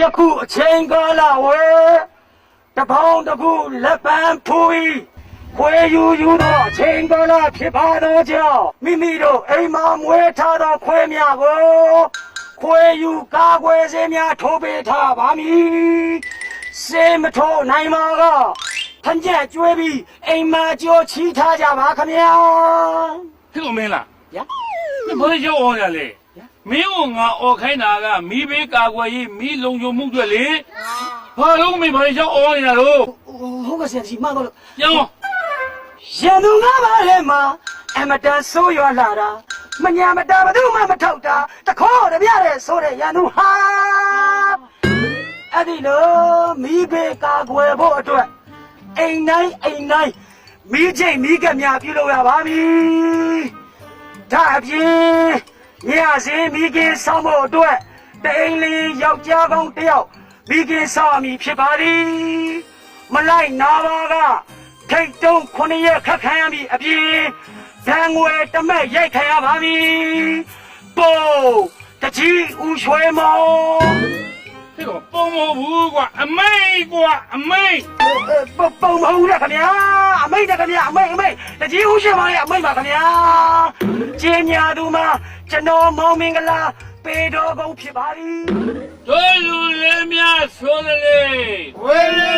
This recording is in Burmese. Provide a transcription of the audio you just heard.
ယခုအချိန်ကာလဝဲတပေါင်းတစ်ခုလက်ပံဖူးပြီးခွေယူသောအချိန်ကာလဖြစ်ပါသောကြောင့်မိမိတို့အိမ်မှာမွေးထားသောခွေများကိုခွေယူကာကွယ်စေများထိုးပေးထားပါမည်စေမထိုးနိုင်ပါကထန်ကျက်ကျွေးပြီးအိမ်မှာကြောချီထားကြပါခမညာ ဖြစ်ကုန်မင်းလား ဗျာ မင်းဘာလို့ကြောက်အောင်ရလဲမင်းကငါអော်ခိုင်းတာကမိဘေးကာကွယ်ရေးမိလုံခြုံမှုအတွက်လေဘာလို့မင်းဘာလို့ကြောက်အောင်ရလို့ ဟုတ်ကဲ့ဆရာကြီးမှန်တော့လို့ ကျောင်း ရန်သူငါးပါးထဲမှာအမတန်ဆိုးရွားလာတာမညာမတာဘယ်သူမှမထောက်တာတခေါ်တပြတဲ့ဆိုတဲ့ရန်သူဟာအဲ့ဒီလိုမိဘေကာကွယ်ဖို့အတွက်အိမ်တိုင်းမိချိန်မိကများပြုလုပ်ရပါမည်ဒါအပြင်ညစင်းမိကင်းဆောင်ဖို့အတွက်တိန်လေးယောက်ျားကောင်းတစ်ယောက်မိကင်းဆောင်မည်ဖြစ်ပါသည်မလိုက်နာပါကထိတ်တုံး9ရက်ခက်ခံရပြီအပြင်ဇံငွေတမက်ရိုက်ခံရပါပြီပို့တကြီးဦးရွှေမောင် ဖြစ်ကုန်ပုံမဘူးကွာအမိတ်ကွာအမိတ် ပုံမဟုတ်လားခင်ဗျာအမိတ်တယ်ခင်ဗျာအမိတ်တကြီးဦးရွှေမောင်ရဲ့အမိတ်ပါခင်ဗျာကျင်းညာသူမှာကျွန်တော်မောင်မင်္ဂလာပေတော်ကုန်ဖြစ်ပါသည် တို့လူလေးများဆိုလေ ဝေးလေ